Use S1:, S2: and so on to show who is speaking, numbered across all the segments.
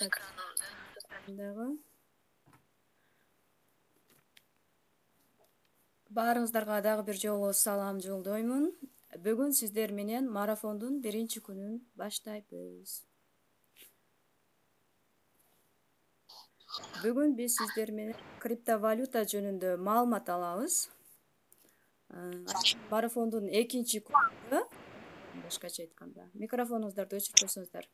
S1: экранымды дагы баарыңыздарга дагы бир жолу салам жолдоймун. Бүгүн сиздер менен марафондун биринчи күнүн баштайбыз. Бүгүн биз сиздер менен криптовалюта жөнүндө маалымат алабыз. Марафондун экинчи күнүндө, башкача айтканда, микрофонуңуздарды өчүрүп койсоңуздар.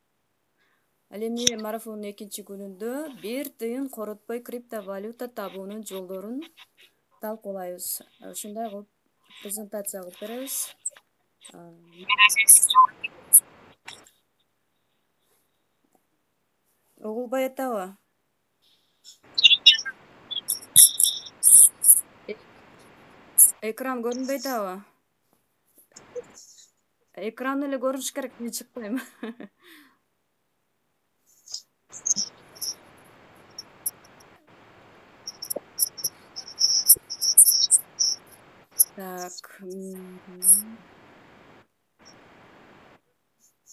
S1: Ал эми марафондун экинчи күнүндө бир тыйын коротпой криптовалюта табуунун жолдорун талкуулайбыз. Ушундай кылып презентация кылып беребиз. Угулбай атабы? Экран көрүнбөй атабы? Экран эле көрүнүш керек, мен чыкпайм. Так.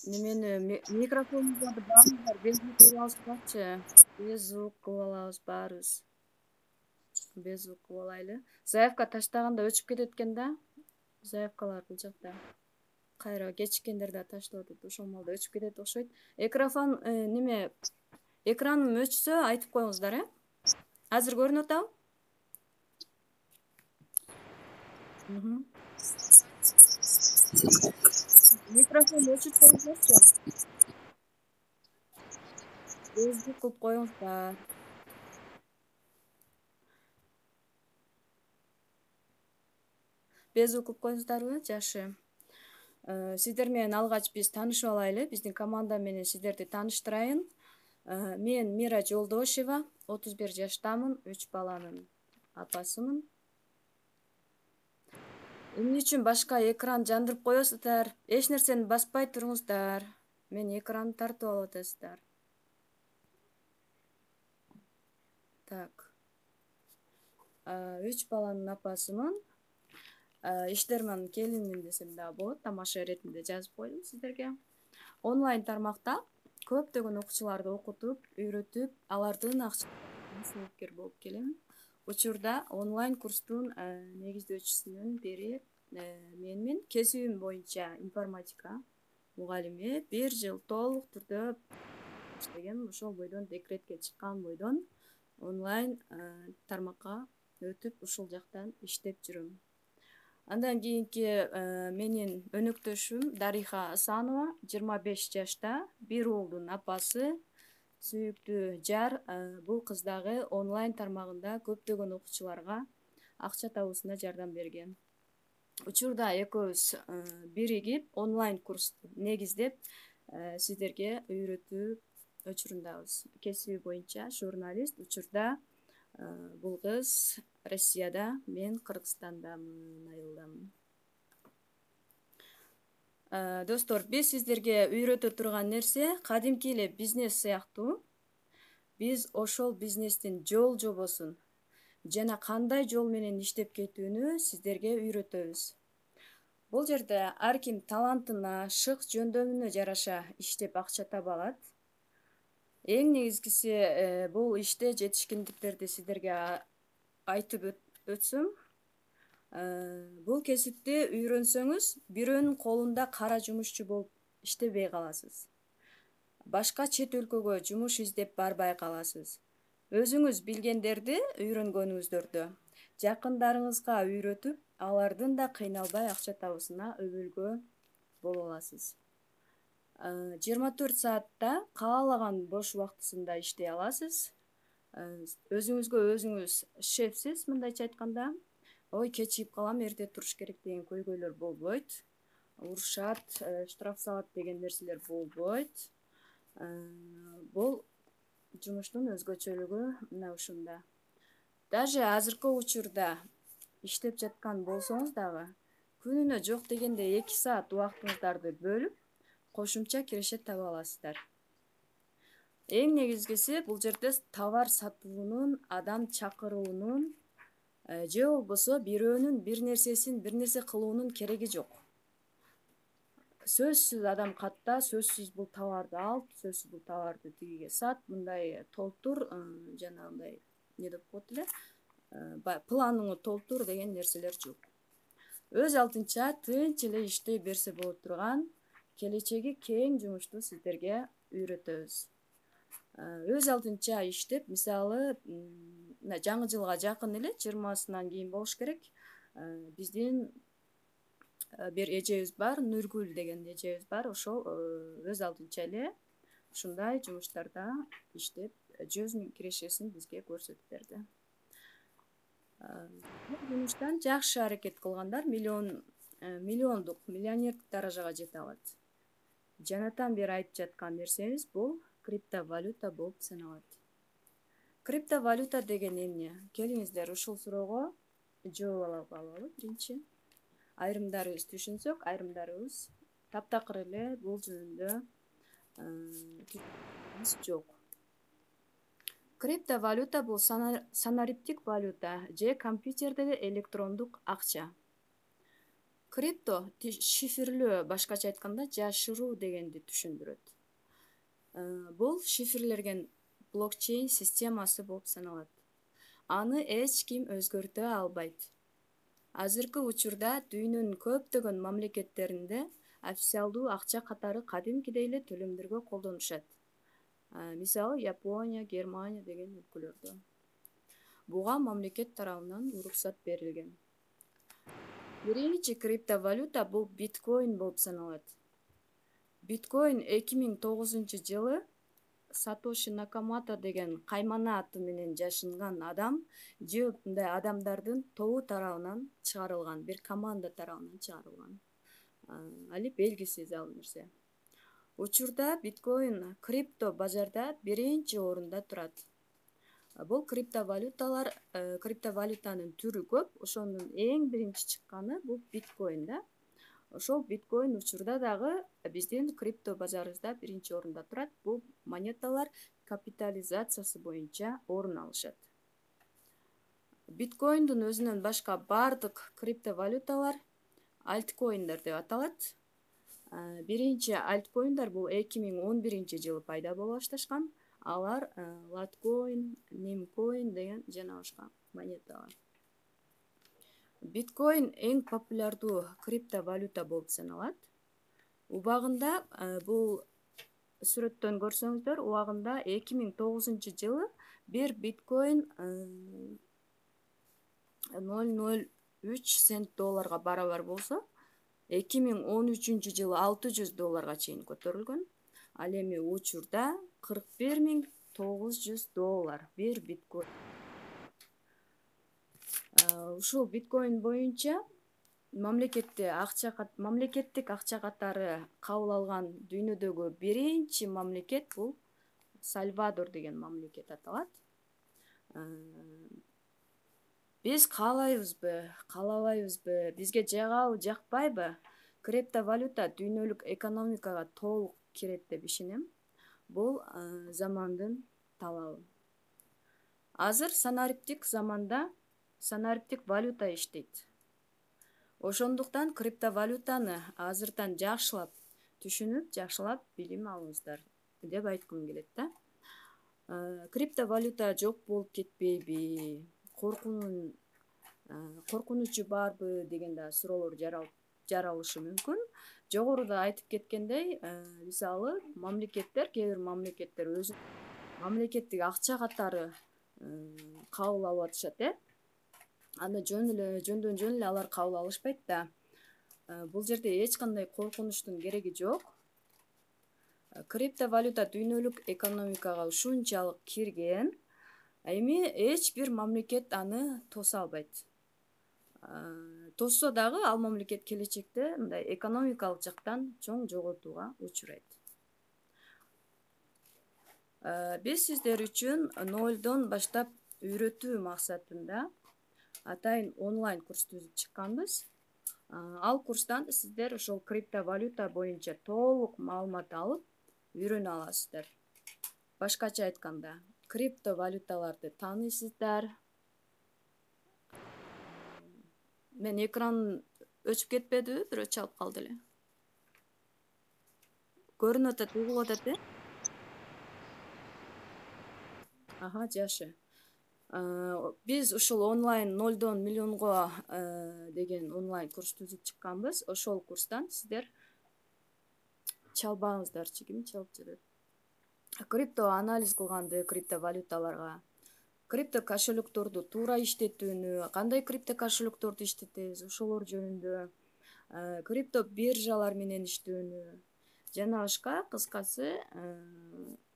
S1: Немени микрофонуңуздарды баарыңыздар без звук кылып алышпакчы. Без звук кылып алабыз баарыбыз. Без звук кылып алайлы. Заявка таштаганда өчүп кетет экен да. Заявкалар бул жакта. Кайра кечиккендер да таштап атат. Ошол маалда өчүп кетет окшойт. Экраным өчсө айтып коюңуздар, Азыр көрүнүп атабы? Микрофонду өчүрүп коюңуздарчы. Без звук кылып коюңуздар. Без звук кылып коюңуздарбы? Жакшы. Сиздер менен алгач биз таанышып алайлы. Биздин команда менен сиздерди тааныштырайын. Мен Мира Жолдошева, 31 жаштамын, 3 баланын апасымын. Эмне үчүн башка экран жандырып коесуздар? Эч нерсени баспай туруңуздар. Мен экранды тартып алып атасыздар. Так. 3 баланын апасымын. Иштерман келинмин десем дагы болот. Тамаша иретинде жазып койдум сиздерге. Онлайн тармакта көптөгөн окуучуларды окутуп, үйрөтүп, алардын акчасын себепкер болуп келем. Учурда онлайн курстун негиздөөчүсүнүн бири менмин. Кесибим боюнча информатика мугалими. 1 жыл толук түрдө иштегем. Ошол бойдон декретке чыккан бойдон онлайн тармакка өтүп, ушул жактан иштеп жүрөм. Андан кийинки менин өнөктөшүм Дариха Асанова, 25 жашта, 1 уулдун апасы, сүйүктүү жар. Бул кыз дагы онлайн тармагында көптөгөн окуучуларга акча табуусуна жардам берген. Учурда экөөбүз биригип онлайн курс негиздеп, сиздерге үйрөтүү учурундабыз. Кесиби боюнча журналист. Учурда бул кыз Россияда, мен Кыргызстандамын, айылдамын. Достор, биз сиздерге үйрөтө турган нерсе кадимки эле бизнес сыяктуу. Биз ошол бизнестин жол жобосун жана кандай жол менен иштеп кетүүнү сиздерге үйрөтөбүз. Бул жерде ар ким талантына, шык жөндөмүнө жараша иштеп акча таба алат. Эң негизгиси бул иште жетишкендиктерди сиздерге айтып өтсөм, бул кесипти үйрөнсөңүз, бирөөнүн колунда кара жумушчу болуп иштебей каласыз. Башка чет өлкөгө жумуш издеп барбай каласыз. Өзүңүз билгендерди үйрөнгөнүңүздөрдө жакындарыңызга үйрөтүп, алардын да кыйналбай акча табуусуна өбөлгө боло аласыз. 24 саатта каалаган бош убактысында иштей аласыз. Өзүңүзгө өзүңүз шефсиз, мындайча айтканда. Ой, кечигип калам, эрте туруш керек деген көйгөйлөр болбойт. Урушат, штраф салат деген нерселер болбойт. Бул жумуштун өзгөчөлүгү мына ушунда. Даже азыркы учурда иштеп жаткан болсоңуз дагы, күнүнө жок дегенде 2 саат убактыңыздарды бөлүп, кошумча киреше таба аласыздар. Эң негизгиси бул жерде товар сатуунун, адам чакыруунун же болбосо бирөөнүн бир нерсе кылуунун кереги жок. сөзсүз адам катта, сөзсүз бул товарды ал, сөзсүз бул товарды тигиге сат, мындай толтур, жанагындай не деп коет эле, планыңы толтур деген нерселер жок. Өз алдынча тынч эле иштей берсе боло турган келечеги кең жумушту сиздерге үйрөтөбүз. Өз алдынча иштеп, мисалы, жаңы жылга жакын эле 20-сынан кийин болуш керек. Биздин бир эжебиз бар, Нургүл деген эжебиз бар. Ошол өз алдынча эле ушундай жумуштарда иштеп, 100.000 кирешесин бизге көрсөтүп берди. Бул жумуштан жакшы аракет кылгандар миллиондук, миллионердик даражага жете алат. Жанатан бери айтып жаткан нерсебиз бул криптовалюта болуп саналат. Криптовалюта деген эмне? Келиңиздер ушул суроого жооп алалы биринчи. Айрымдарыбыз түшүнсөк, айрымдарыбыз таптакыр эле бул жөнүндө жок. Криптовалюта бул санариптик валюта же компьютердеги электрондук акча. Крипто шифрлөө, башкача айтканда жашыруу дегенди түшүндүрөт. Бул шифрлерген блокчейн системасы болуп саналат. Аны эч ким өзгөртө албайт. Азыркы учурда дүйнөнүн көптөгөн мамлекеттеринде официалдуу акча катары кадимкидей эле төлөмдөргө колдонушат. Мисалы, Япония, Германия деген өлкөлөрдө. Буга мамлекет тарабынан уруксат берилген. Биринчи криптовалюта бул биткоин болуп саналат. Биткоин 2009-жылы Сатоши Накамото деген каймана аты менен жашынган адам же мындай адамдардын тобу тарабынан чыгарылган, бир команда тарабынан чыгарылган. Али белгисиз ал нерсе. Учурда биткоин крипто базарда биринчи орунда турат. Бул криптовалютанын түрү көп. Ошонун эң биринчи чыкканы бул биткоин да. Ошол биткоин учурда дагы биздин крипто базарыбызда биринчи орунда турат. Бул монеталар капитализациясы боюнча орун алышат. Биткоиндун өзүнөн башка бардык криптовалюталар альткоиндер деп аталат. Биринчи альткоиндар бул 2011-жылы пайда боло башташкан. Алар латкоин, немкоин деген жана башка монеталар. Биткоин эң популярдуу криптовалюта болуп саналат. Убагында бул сүрөттөн көрсөңүздөр, убагында 2009-жылы бир биткоин 0,03 цент долларга барабар болсо, 2013-жылы $600 чейин көтөрүлгөн. Ал эми учурда $41.900 бир биткоин. Ушул биткоин боюнча мамлекеттик акча катары кабыл алган дүйнөдөгү биринчи мамлекет бул Сальвадор деген мамлекет аталат. Биз каалайбызбы, каалабайбызбы, бизге жагабы, жакпайбы, криптовалюта дүйнөлүк экономикага толук кирет деп ишенем. Бул замандын талабы. Азыр санариптик заманда санариптик валюта иштейт. Ошондуктан криптовалютаны азырдан жакшылап түшүнүп, жакшылап билим алыңыздар деп айткым келет да. Криптовалюта жок болуп кетпейби, коркунучу барбы деген да суроолор жаралышы мүмкүн. Жогоруда айтып кеткендей, мисалы, кээ бир мамлекеттер өзү мамлекеттик акча катары кабыл алып атышат, Аны жөндөн жөн эле алар кабыл алышпайт да. Бул жерде эч кандай коркунучтун кереги жок. Криптовалюта дүйнөлүк экономикага ушунчалык кирген, эми эч бир мамлекет аны тоса албайт. Тосса дагы ал мамлекет келечекте мындай экономикалык жактан чоң жоготууга учурайт. Биз сиздер үчүн нолдон баштап үйрөтүү максатында атайын онлайн курс түзүп чыкканбыз. Ал курстан сиздер ошол криптовалюта боюнча толук маалымат алып, үйрөнө аласыздар. Башкача айтканда, криптовалюталарды тааныйсыздар. Мен экран өчүп кетпедиби? Бирөө чалып калды эле. көрүнүп атат, угулуп атат, Ага, жакшы. Биз ушул онлайн нолдон миллионго деген онлайн курс түзүп чыкканбыз. Ошол курстан сиздер чалбаңыздарчы, ким чалып жатат? Крипто анализ кылганды, криптовалюталарга, крипто кошелекторду туура иштетүүнү, кандай крипто кошелекторду иштетебиз, ошолор жөнүндө, крипто биржалар менен иштөөнү жана башка. Кыскасы,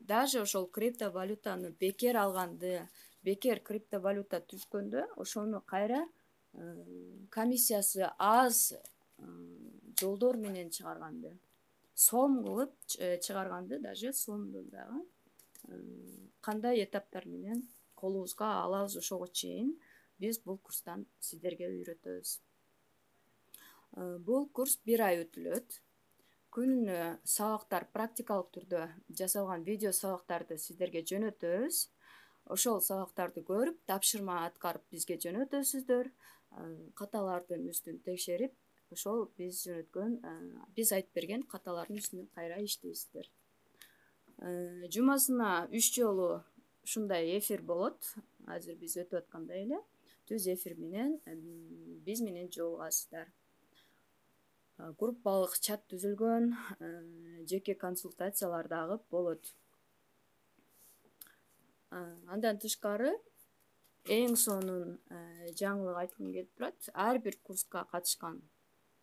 S1: даже ошол криптовалютаны бекер алганды, бекер криптовалюта түшкөндө ошону кайра комиссиясы аз жолдор менен чыгарганды, сом кылып чыгарганды, даже сомду дагы кандай этаптар менен колубузга алабыз, ошого чейин биз бул курстан сиздерге үйрөтөбүз. Бул курс 1 ай өтүлөт. Күнүнө сабактар, практикалык түрдө жасалган видео сабактарды сиздерге жөнөтөбүз. Ошол сабактарды көрүп, тапшырма аткарып бизге жөнөтөсүздөр. Каталардын үстүн текшерип, ошол биз жөнөткөн, биз айтып берген каталардын үстүнө кайра иштейсиздер. Жумасына 3 жолу ушундай эфир болот. Азыр биз өтүп аткандай эле түз эфир менен биз менен жолугасыздар. Группалык чат түзүлгөн, жеке консультациялар дагы болот. Андан тышкары эң сонун жаңылык айткым келип турат. Ар бир курска катышкан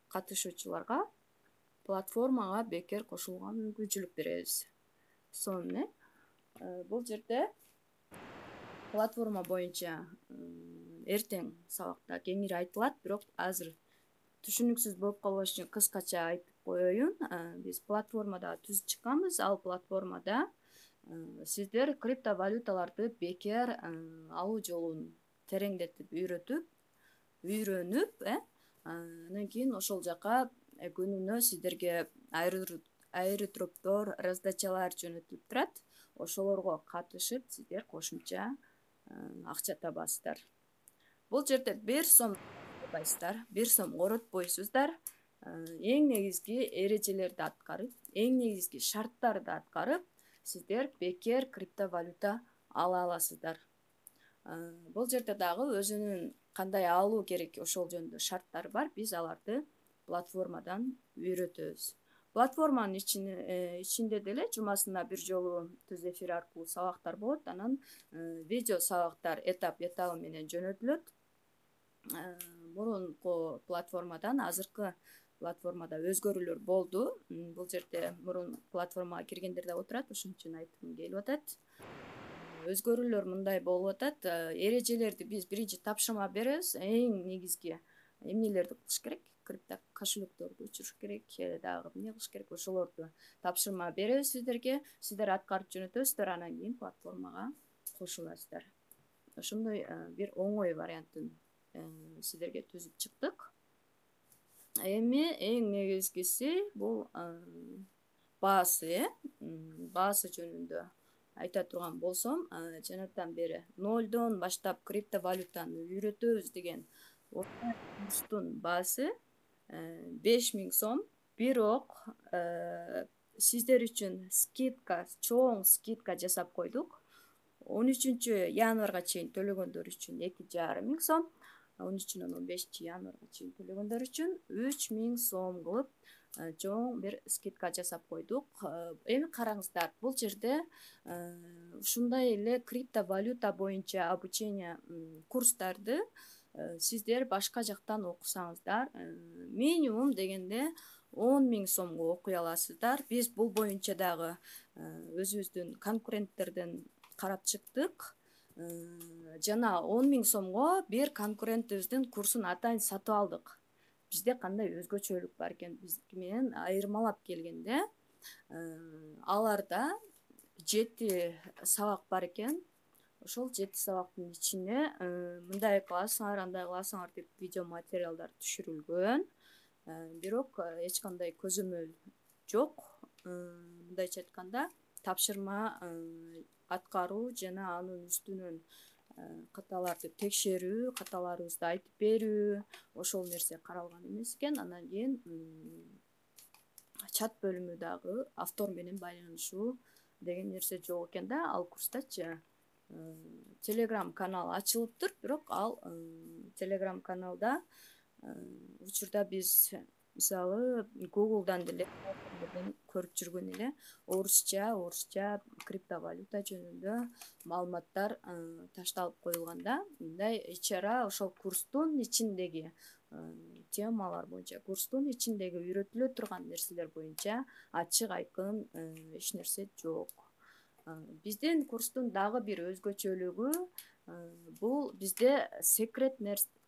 S1: катышуучуларга платформага бекер кошулууга мүмкүнчүлүк беребиз. Сонун, бул жерде платформа боюнча эртең сабакта кеңири айтылат, бирок азыр түшүнүксүз болуп калбаш үчүн кыскача айтып коеюн. Биз платформада түзүп чыкканбыз. Ал платформада сиздер криптовалюталарды бекер алуу жолун тереңдетип үйрөнүп, андан кийин ошол жака күнүнө сиздерге аирдроптор, раздачалар жөнөтүлүп турат. Ошолорго катышып, сиздер кошумча акча табасыздар. Бул жерде 1 сом табасыздар, 1 сом коротпойсуздар. Эң негизги эрежелерди аткарып, эң негизги шарттарды аткарып, сиздер бекер криптовалюта ала аласыздар. Бул жерде дагы өзүнүн кандай алуу керек ошол жөнүндө шарттары бар. Биз аларды платформадан үйрөтөбүз. Платформанын ичинде деле жумасына 1 жолу түз эфир аркылуу сабактар болот. Анан видео сабактар этап менен жөнөтүлөт. Мурунку платформадан азыркы платформада өзгөрүүлөр болду. Бул жерде мурун платформага киргендер да отурат, ошон үчүн айткым келип атат. Өзгөрүүлөр мындай болуп атат. Эрежелерди биз биринчи тапшырма беребиз. Эң негизги эмнелерди кылыш керек? Крипто кошелекторду өчүрүш керек, дагы эмне кылыш керек? Ошолорду тапшырма беребиз сиздерге. Сиздер аткарып жөнөтөсүздөр, анан кийин платформага кошуласыздар. Ошондой бир оңой вариантын сиздерге түзүп чыктык. Эми эң негизгиси бул баасы, баасы жөнүндө айта турган болсом, жанатан бери нолдон баштап криптовалютаны үйрөтөбүз деген курстун баасы 5000 сом. Бирок сиздер үчүн скидка, чоң скидка жасап койдук. 13 январга чейин төлөгөндөр үчүн 2500 сом, 13-15 январга чейин төлөгөндөр үчүн 3000 сом кылып чоң бир скидка жасап койдук. Эми караңыздар, бул жерде ушундай эле криптовалюта боюнча обучение курстарды сиздер башка жактан окусаңыздар, минимум дегенде 10.000 сомго окуй аласыздар. Биз бул боюнча дагы өзүбүздүн конкуренттерден карап чыктык. Жана 10.000 сомго бир конкурентибиздин курсун атайын сатып алдык. Бизде кандай өзгөчөлүк бар экен, биздики менен айырмалап келгенде, аларда 7 сабак бар экен. Ошол 7 сабактын ичине мындай кыласыңар, андай кыласыңар деп видео материалдар түшүрүлгөн. Бирок эч кандай көзөмөл жок. Мындайча айтканда, тапшырма аткаруу жана анын үстүнөн каталарды текшерүү, каталарыбызды айтып берүү, ошол нерсе каралган эмес экен. Андан кийин чат бөлүмү дагы автор менен байланышуу деген нерсе жок экен да ал курстачы. Телеграм канал ачылыптыр, бирок ал телеграм каналда учурда биз мисалы гуглдан деле көрүп жүргөн эле орусча криптовалюта жөнүндө маалыматтар ташталып коюлган да. Мындай ичара ошол курстун ичиндеги темалар боюнча, курстун ичиндеги үйрөтүлө турган нерселер боюнча ачык айкын эч нерсе жок. Биздин курстун дагы бир өзгөчөлүгү бул бизде секрет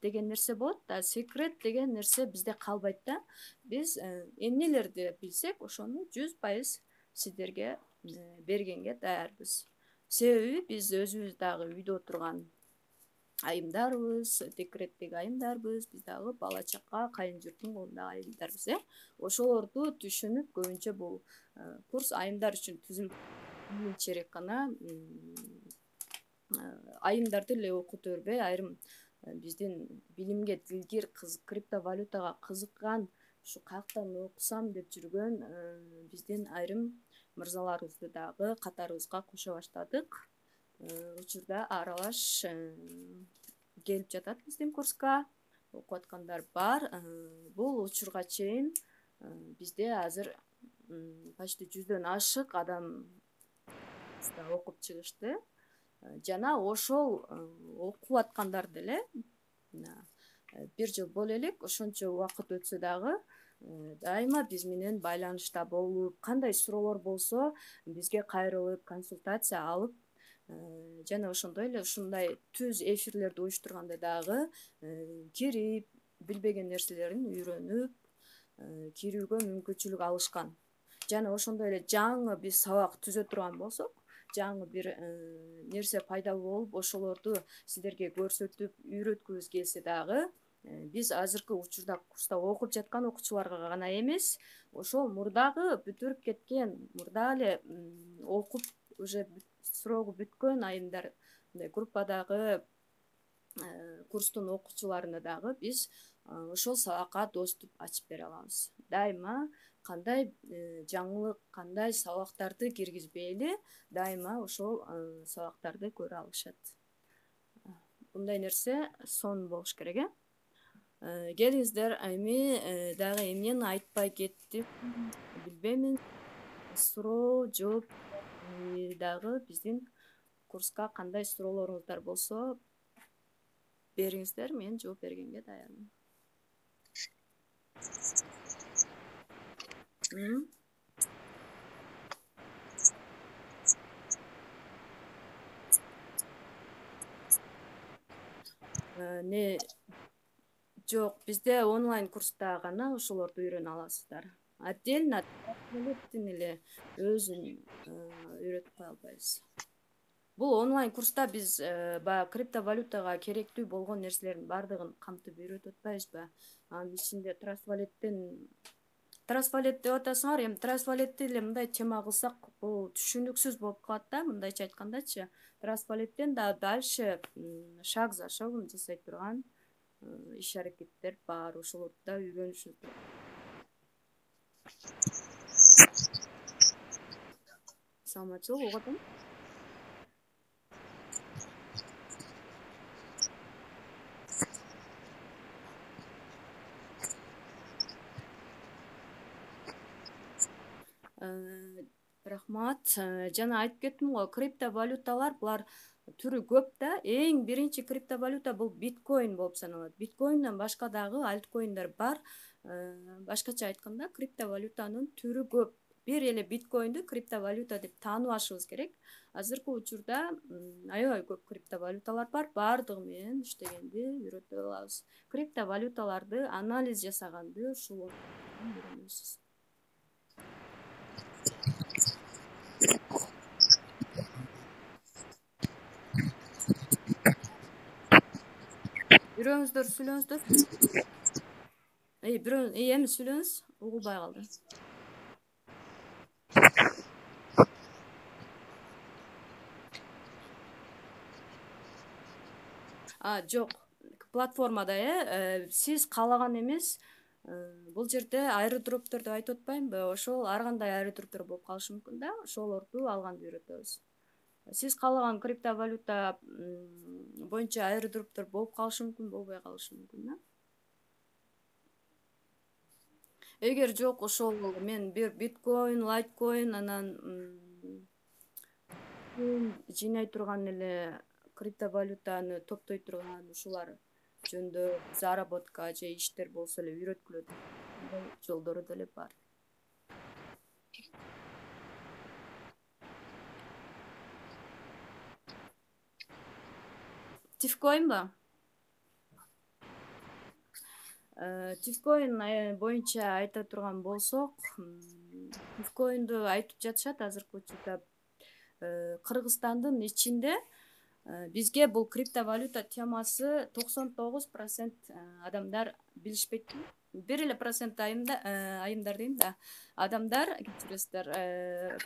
S1: деген нерсе болот да. Секрет деген нерсе бизде калбайт да. Биз эмнелерди билсек ошону 100% сиздерге бергенге даярбыз. Себеби биз өзүбүз дагы үйдө отурган айымдарбыз, декреттеги айымдарбыз, биз дагы бала чака, кайын журттун колундагы айымдарбыз. Ошолорду түшүнүп, көбүнчө бул курс айымдар үчүн түзүлгөн, кийинчерээк гана айымдарды эле окута бербей, айрым биздин билимге дилгир, криптовалютага кызыккан, ушу каяктан окусам деп жүргөн биздин айрым мырзаларыбызды дагы катарыбызга кошо баштадык. Учурда аралаш келип жатат биздин курска, окуп аткандар бар. Бул учурга чейин бизде азыр почти 100дөн ашык адам окуп чыгышты. Жана ошол окуп аткандар деле бир жыл боло элек, ошончо убакыт өтсө дагы дайыма биз менен байланышта болуп, кандай суроолор болсо бизге кайрылып, консультация алып, жана ошондой эле ушундай түз эфирлерди уюштурганда дагы кирип, билбеген нерселерин үйрөнүп, кирүүгө мүмкүнчүлүк алышкан. Жана ошондой эле жаңы биз сабак түзө турган болсок, жаңы бир нерсе пайда болуп, ошолорду сиздерге көрсөтүп, үйрөткүбүз келсе дагы, биз азыркы учурда курста окуп жаткан окуучуларга гана эмес, ошол мурдагы бүтүрүп кеткен, мурда эле окуп уже срогу бүткөн айымдар, группадагы курстун окуучуларына дагы биз ошол сабакка доступ ачып бере алабыз. Дайыма кандай жаңылык, кандай сабактарды киргизбейли, дайыма ошол сабактарды көрө алышат. Мындай нерсе сон болуш керек, Келиңиздер, эми дагы эмнени айтпай кеттим, билбеймин. Суроо, жооп дагы биздин курска кандай суроолоруңуздар болсо бериңиздер, мен жооп бергенге даярмын. Жок, бизде онлайн курста гана ошолорду үйрөнө аласыздар. Отдельно эле өзүн үйрөтүп кое албайбыз. Бул онлайн курста биз баягы криптовалютага керектүү болгон нерселердин баардыгын камтып үйрөтүп атпайбызбы? Анын ичинде трасвалет деп атасыңар, эми трасвалетти эле мындай тема кылсак, бул түшүнүксүз болуп калат да, мындайча айткандачы. Трасвалеттен да дальше шаг за шагом жасай турган иш аракеттер бар, ошолорду да үйрөнүшүңүз керек. Саламатчылык, угуп атам. Рахмат. Жана айтып кеттим го, криптовалюталар булар түрү көп да. Эң биринчи криптовалюта бул биткоин болуп саналат. Биткоинден башка дагы альткоиндер бар. Башкача айтканда, криптовалютанын түрү көп. Бир эле биткоинди криптовалюта деп тааныбашыбыз керек. Азыркы учурда аябай көп криптовалюталар бар. Баардыгы менен иштегенди үйрөтө алабыз. Криптовалюталарды анализ жасаганды ушул үйрөнөсүз. Бирөөңүздөр сүйлөңүздөр. Эми сүйлөңүз, угулбай калды. Жок, платформада сиз каалаган эмес, Бул жерде аэродропторду айтып атпаймынбы, ошол ар кандай аэродроптор болуп калышы мүмкүн да, ошолорду алганды үйрөтөбүз. Сиз каалаган криптовалюта боюнча аэродроптор болуп калышы мүмкүн, болбой калышы мүмкүн да. Эгер жок, ошол мен бир биткоин, лайткоин, анан жыйнай турган эле криптовалютаны топтой турган ушулар жөнүндө заработка же иштер болсо эле үйрөткүлөт. Мындай жолдору деле бар. Тифкоинбу? Тифкоин боюнча айта турган болсок, тифкоинду айтып жатышат азыркы учурда Кыргызстандын ичинде. Бизге бул криптовалюта темасы 99% адамдар билишпейт. 1% айымдар дейм да. Адамдар, кечиресиздер,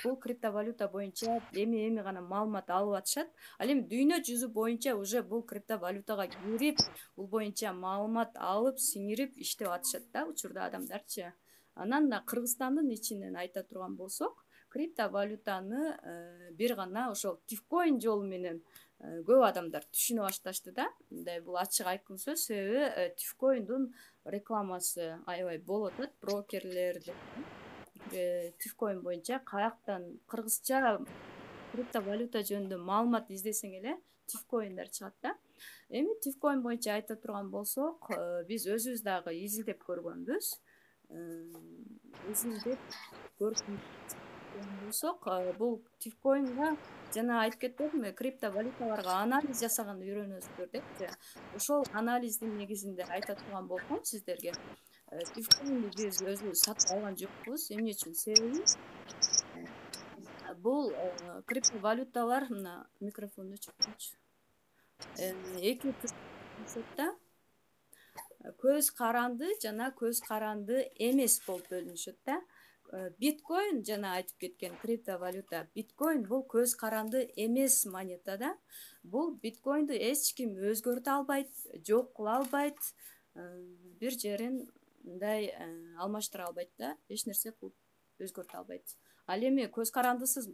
S1: бул криптовалюта боюнча эми гана маалымат алып атышат. Ал эми дүйнө жүзү боюнча уже бул криптовалютага кирип, бул боюнча маалымат алып, сиңирип иштеп атышат да учурда адамдарчы. Анан да Кыргызстандын ичинен айта турган болсок, криптовалютаны бир гана ошол тифкоин жолу менен көп адамдар түшүнө башташты да. Мындай бул ачык айкын сөз, себеби тифкоиндун рекламасы аябай болуп атат, брокерлер тифкоин боюнча каяктан кыргызча криптовалюта жөнүндө маалымат издесең эле тифкоиндер чыгат да. Эми тифкоин боюнча айта турган болсок, биз өзүбүз дагы изилдеп көргөнбүз. Изилдеп көргөн болсок, бул тифкоинга жана айтып кетпедимби, криптовалюталарга анализ жасаганды үйрөнөсүздөр депчи. Ошол анализдин негизинде айта турган болсом сиздерге, тифкоинди биз өзүбүз сатып алган жокпуз. Эмне үчүн? Себеби бул криптовалюталар, мына микрофонду өчүрчү. Эки түрдө да. Көз каранды жана көз каранды эмес болуп бөлүнүшөт да. Биткоин жана айтып кеткен криптовалюта. Биткоин бул көз каранды эмес монета да. Бул биткоинду эч ким өзгөртө албайт, жок кыла албайт, бир жерин мындай алмаштыра албайт да, эч нерсе кылып өзгөртө албайт. Ал эми көз карандысыз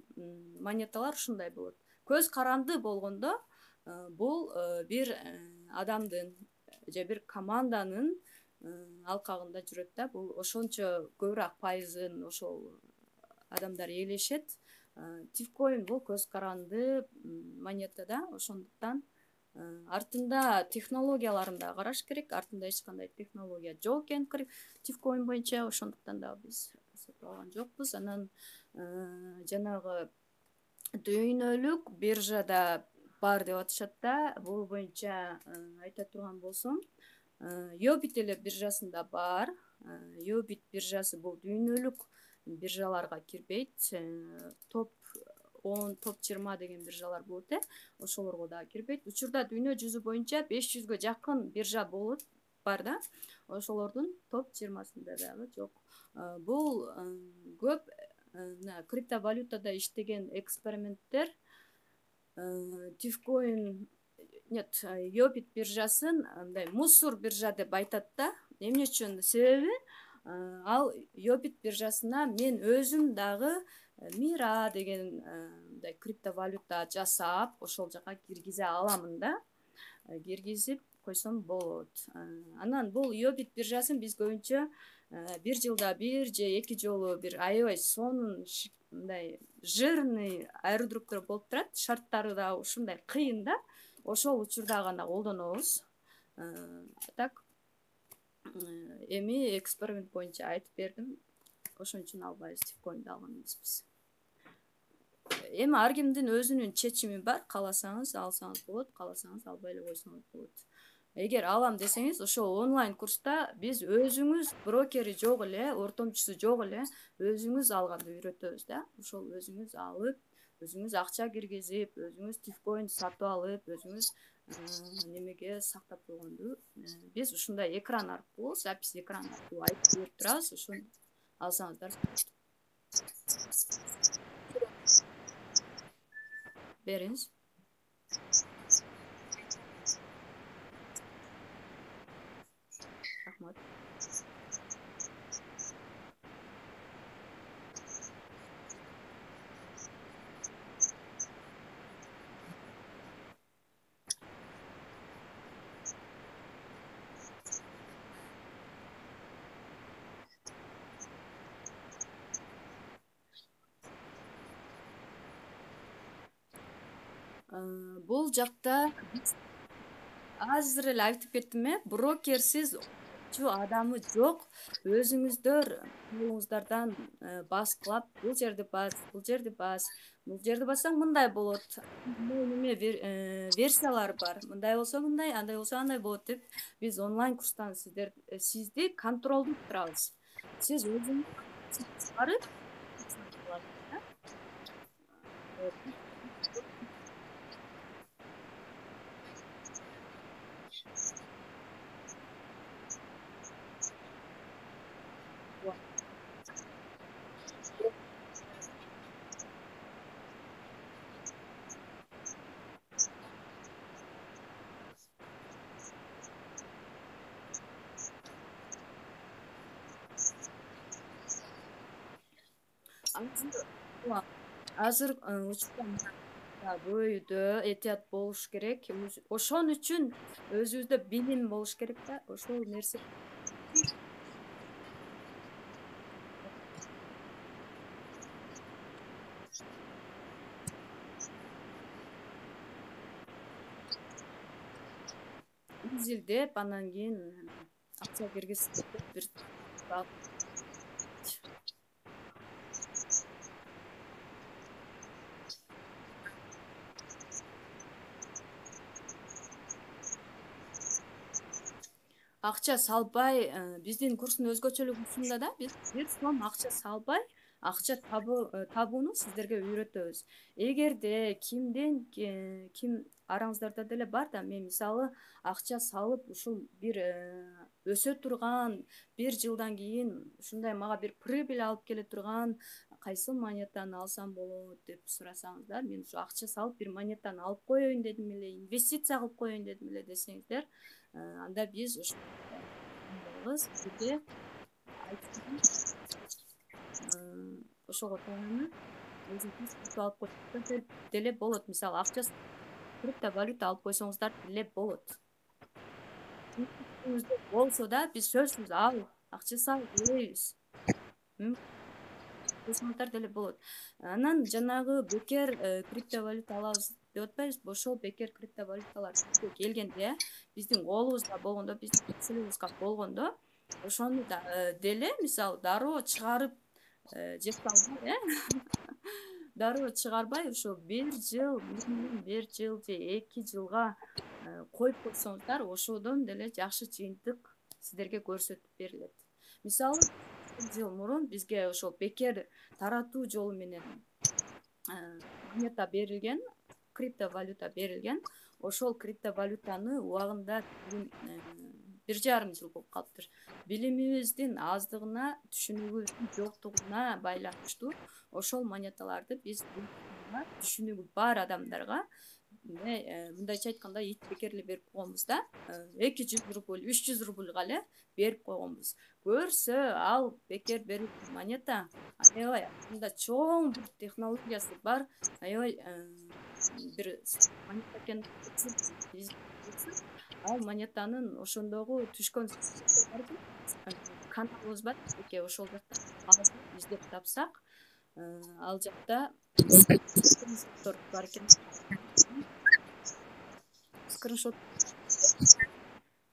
S1: монеталар ушундай болот. Көз каранды болгондо бул бир адамдын же бир команданын алкагында жүрөт да. Бул ошончо көбүрөөк пайызын ошол адамдар ээлешет. Тифкоин бул көз каранды монета да. Ошондуктан артында технологияларын да караш керек. Артында эч кандай технология жок экен тифкоин боюнча. Ошондуктан да биз сатып алган жокпуз. Анан жанагы дүйнөлүк биржада бар деп атышат да. Бул боюнча айта турган болсом, Йобит эле биржасында бар. Йобит биржасы бул дүйнөлүк биржаларга кирбейт. Топ 10, топ 20 деген биржалар болот, ошолорго да кирбейт. Учурда дүйнө жүзү боюнча 500гө жакын биржа болот бар да. Ошолордун топ 20сында дагы жок. Бул көп криптовалютада иштеген эксперименттер тифкоин нет, Йобит биржасын мындай мусор биржа деп айтат да. Эмне үчүн? Себеби ал Йобит биржасына мен өзүм дагы Мира деген мындай криптовалюта жасап, ошол жака киргизе аламын да. Киргизип койсом болот. Анан бул Йобит биржасын биз көбүнчө бир жылда бир же эки жолу бир аябай сонун мындай жирный аэродроптор болуп турат. Шарттары да ушундай кыйын да. Ошол учурда гана колдонобуз. Так эми эксперимент боюнча айтып бердим. Ошон үчүн албайбыз, тифкоинди алган эмеспиз. Эми ар кимдин өзүнүн чечими бар. Кааласаңыз алсаңыз болот, кааласаңыз албай эле койсоңуз болот. Эгер алам десеңиз, ошол онлайн курста биз өзүңүз брокери жок эле, ортомчусу жок эле өзүңүз алганды үйрөтөбүз да. Ошол өзүңүз алып, өзүңүз акча киргизип, өзүңүз тифкоин сатып алып, өзүңүз немеге сактап койгонду биз ушундай экран аркылуу, запись экран аркылуу айтып берип турабыз. Ошону алсаңыздар бериңиз. Рахмат. Бул жакта азыр эле айтып кеттим, брокерсиз адамы жок. Өзүңүздөр колуңуздардан баскылап, бул жерди бас, бул жерди бас, бул жерди бассаң мындай болот. Неме версиялар бар. Мындай болсо мындай, андай болсо андай болот деп биз онлайн курстан сизди контролдоп турабыз. Сиз өзүңүз барып азыр учурда бөөйдө этият болуш керек. Ошон үчүн өзүбүздө билим болуш керек да. Ошол нерсе изилдеп, анан кийин акча киргизип бир акча салбай, биздин курстун өзгөчөлүгү да биз бир сом акча салбай акча табууну сиздерге үйрөтөбүз. Эгерде ким араңыздарда деле бар да, мен мисалы акча салып ушул бир өсө турган, бир жылдан кийин ушундай мага бир прибыль алып келе турган кайсы монетаны алсам болот деп сурасаңыздар, мен ушу акча салып бир монетаны алып коеюн дедим эле, инвестиция кылып коеюн дедим эле десеңиздер, анда биз сизге ошого туура өзүңүз алып койсоңуздар деле болот. Мисалы акча криптовалюта алып койсоңуздар деле болот. Болсо да биз сөзсүз ал акча сал дейбиз. Койсоңуздар деле болот. Анан жанагы бекер криптовалюта алабыз деп атпайбызбы? Ошол бекер криптовалюталар бизге келгенде, биздин колубузда болгондо, биздин силибузга болгондо, ошону деле мисалы дароо чыгарып жеп салбай, дароо чыгарбай ошо бир жыл же 2 жылга коюп койсоңуздар, ошодон деле жакшы жыйынтык сиздерге көрсөтүп берилет. Мисалы, жыл мурун бизге ошол бекер таратуу жолу менен монета берилген, криптовалюта берилген. Ошол криптовалютаны убагында 1,5 жыл болуп калыптыр. Билимибиздин аздыгына, түшүнүгүбүздүн жоктугуна байланыштуу ошол монеталарды биз түшүнүгү бар адамдарга мындайча айтканда ит бекерли берип койгонбуз да, 200 рубль, 300 рубльга эле берип койгонбуз. Көрсө ал бекер берилген монета, аябай анда чоң бир технологиясы бар, аябай бир монета экен. Ал монетанын ошондогу түшкөн каналыбыз бар, ошол жакта издеп тапсак, ал жакта бар экен. Скриншот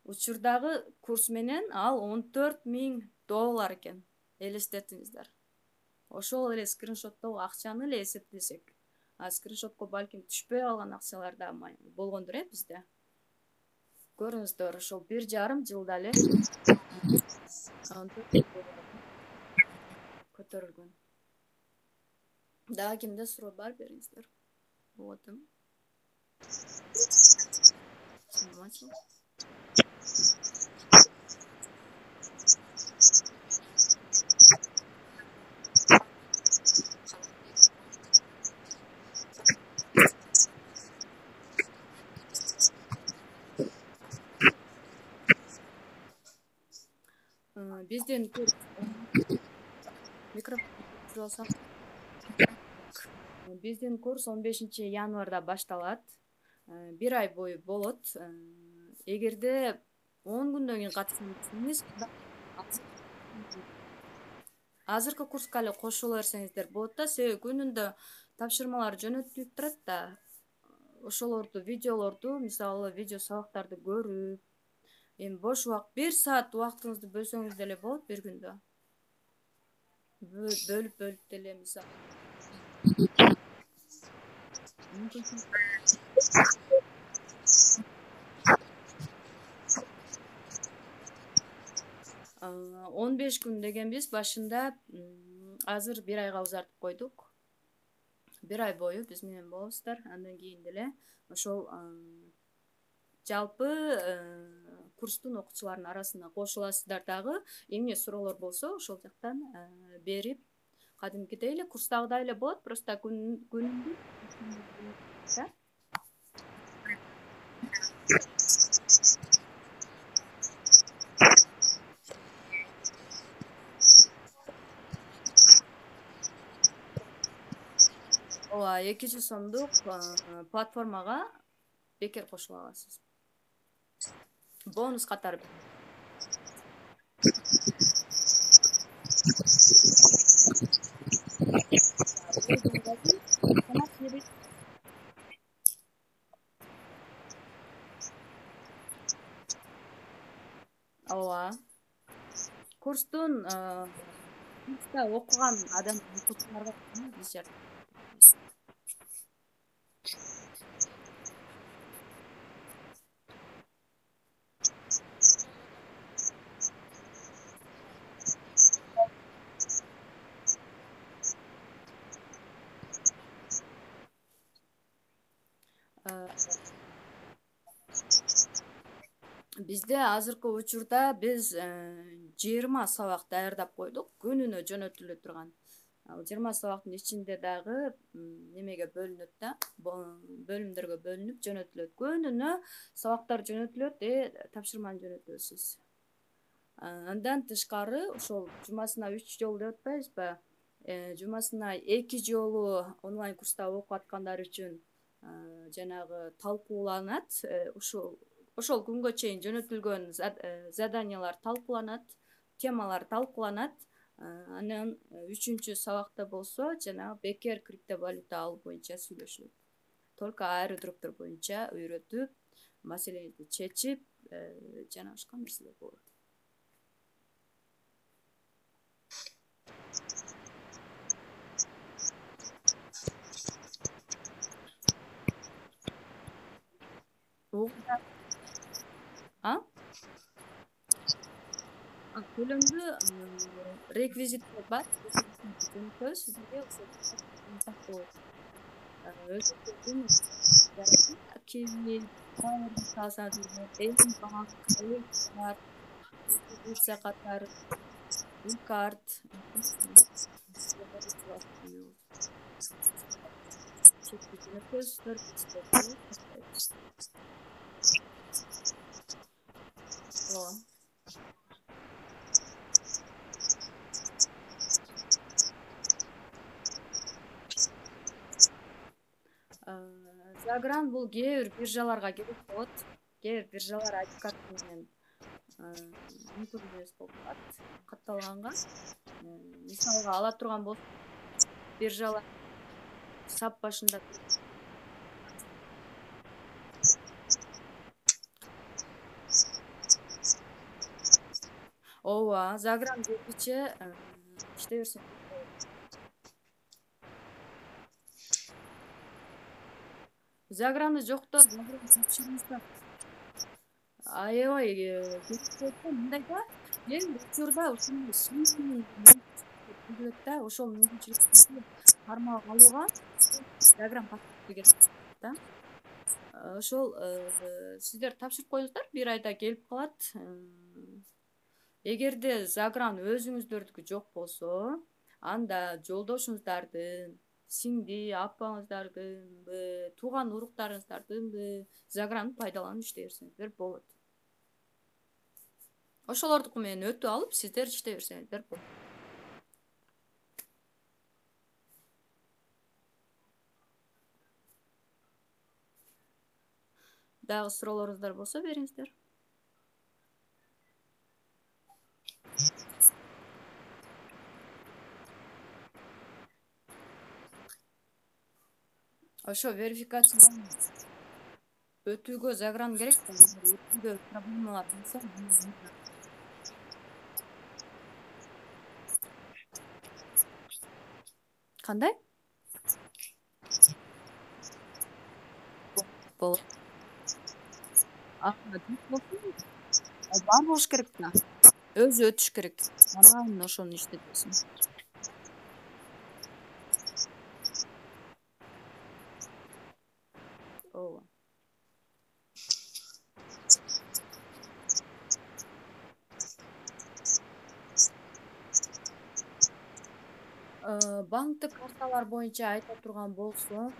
S1: учурдагы курс менен ал $14.000 экен. Элестетиңиздер. Ошол эле скриншоттогу акчаны эле эсептесек, скриншотко балким түшпөй калган акчалар да болгондур бизде. Көрүңүздөр, ошол 1,5 жылда эле көтөрүлгөн. Дагы кимде суроо бар, бериңиздер. Болотум. Биздин биздин курс 15-январда башталат. 1 ай бою болот. Эгерде 10 күндөн кийин катышсаңыз, азыркы курска эле кошула берсеңиздер болот да, себеби күнүндө тапшырмалар жөнөтүлүп турат да. ошолорду видеолорду мисалы видео сабактарды көрүп эми бош убакыт 1 саат убактыңызды бөлсөңүз деле болот бир күндө. Бөлүп деле мисалы. Мүмкүнчүлүк. 15 күн дегенбиз башында, азыр 1 айга узартып койдук. 1 ай бою биз менен болосуздар. Андан кийин деле ошол жалпы курстун окуучуларынын арасына кошуласыздар дагы. Эмне суроолор болсо ошол жактан берип, кадимкидей эле курстагыдай эле болот, просто күнүмдүк. Ооба, 200 сомдук платформага бекер кошула аласыз. Бонус катары. Ооба. Курстун курста окуган адам окуучуларга биз жардам. Бизде азыркы учурда биз 20 сабак даярдап койдук, күнүнө жөнөтүлө турган. Ал 20 сабактын ичинде дагы немеге бөлүнөт да, бөлүмдөргө бөлүнүп жөнөтүлөт. Күнүнө сабактар жөнөтүлөт, тапшырманы жөнөтөсүз. Андан тышкары ошол жумасына 3 жолу деп атпайбызбы? Жумасына 2 жолу онлайн курста окуп аткандар үчүн жанагы талкууланат. Ошол күнгө чейин жөнөтүлгөн заданиялар талкууланат, темалар талкууланат. Анан 3-чү сабакта болсо жанагы бекер криптовалюта алуу боюнча сүйлөшүлөт. Только аэродроптор боюнча үйрөтүп, маселелерди чечип, жана башка нерселер болот. Төлөмдү реквизиттер бар. Сизге катары карт Загран бул кээ бир биржаларга керек болот. Кээ бир биржалар ID карта менен мүмкүн эмес болуп калат катталганга. Мисалга ала турган болсо биржалар сап башында. Ооба, Загран жетиче иштей берсе. Заграны жоктор тапшырыңыздар. Аябай мындай да, мен учурда ушуну да, ошол мүмкүнчүлүктү кармап алууга Загран паспорт керек да. Ошол сиздер тапшырып коюңуздар, 1 айда келип калат. Эгерде Загран өзүңүздөрдүкү жок болсо, анда жолдошуңуздардын, сиңди, апаңыздардынбы, тууган уруктарыңыздардынбы Загранды пайдаланып иштей берсеңиздер болот. Ошолордуку менен өтүп алып, сиздер иштей берсеңиздер болот. Дагы суроолоруңуздар болсо бериңиздер. ошо верификациядан өтүүгө загран керек да. Өтүүгө проблемалар болсо кандай болот? Бар болуш керек да. Өзү өтүш керек. Анан ошону иштетесиң. Ооба. Банктык карталар боюнча айта турган болсом,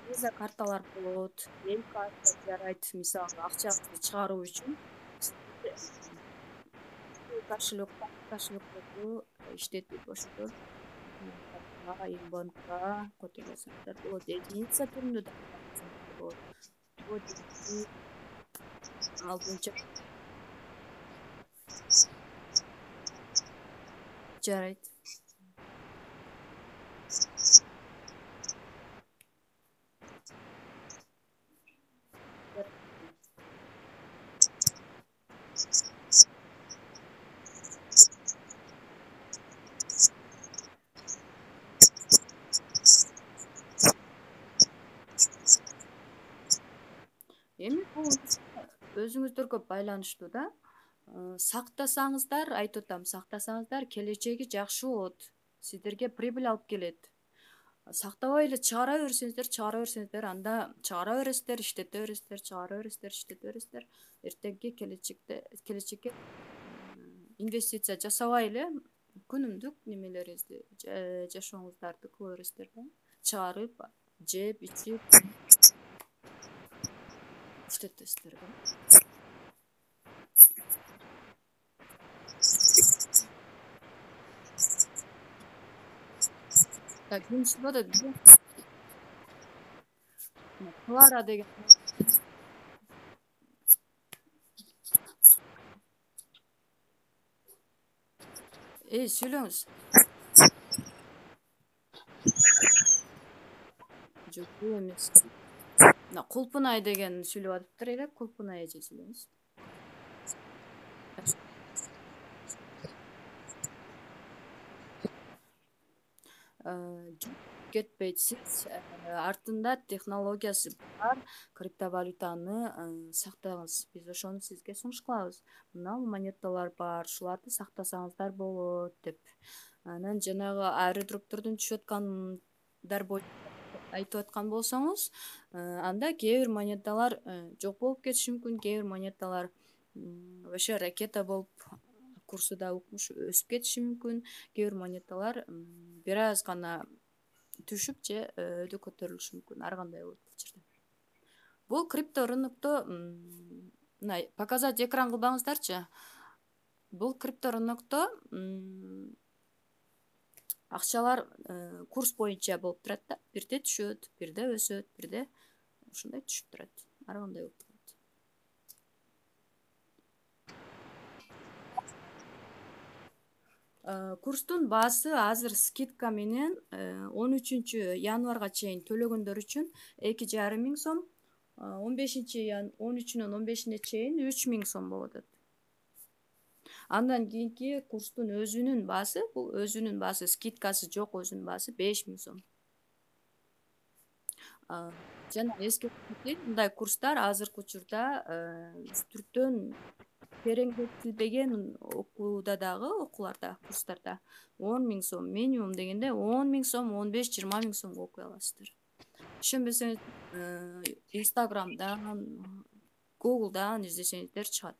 S1: виза карталар болот, эл карта жарайт. Мисалы, акчаңызды чыгаруу үчүн кошелектөрдү иштетип ошол банкка кото алсаңыздар болот. Единица түрүндө да болот. Ал боюнча жарайт. Эми бул өзүңүздөргө байланыштуу да. Сактасаңыздар, айтып атам, сактасаңыздар келечеги жакшы болот. Сиздерге прибыль алып келет. Сактабай эле чыгара берсеңиздер, анда чыгара бересиздер, иштете бересиздер, чыгара бересиздер, иштете бересиздер. Эртеңки келечекке инвестиция жасабай эле күнүмдүк немелериңизди, жашооңуздарды кыла бересиздер да. Чыгарып, жеп, ичип иштетесиздер да. Клара деген сүйлөңүз. Жок, бул эмес. Кулпунай деген сүйлөп атыптыр эле. Кулпунай эже сүйлөңүз. Кетпейт. Сиз артында технологиясы бар криптовалютаны сактаңыз. Биз ошону сизге сунуш кылабыз. Мына монеталар бар, ушуларды сактасаңыздар болот деп. Анан жанагы аэродроптордун түшүп аткандар боюнча айтып аткан болсоңуз, анда кээ бир монеталар жок болуп кетиши мүмкүн, кээ бир монеталар вообще ракета болуп курсу да өсүп кетиши мүмкүн. Кээ бир монеталар бир аз гана түшүп же өйдө көтөрүлүшү мүмкүн. Ар кандай болот бул жерде. Бул крипто рынокто мына показать экран кылбаңыздарчы. Бул крипто рынокто акчалар курс боюнча болуп турат да. Бирде түшөт, бирде өсөт, бирде ушундай түшүп турат. Ар кандай болуп турат. Курстун баасы азыр скидка менен 13-январга чейин төлөгөндөр үчүн 2,5 сом, 13-нөн 15-ине чейин 3 сом болот. Андан кийинки курстун өзүнүн баасы, скидкасы жок өзүнүн баасы 5 сом. Жана эскертип, мындай курстар азыркы учурда түрктөн тереңдетилбеген окууда дагы, окууларда, курстарда 10 сом, минимум дегенде 10 сом, 15-20 сомго окуй аласыздар. Түшүнбөсөңүз Инстаграмдан, Гуглдан издесеңиздер чыгат.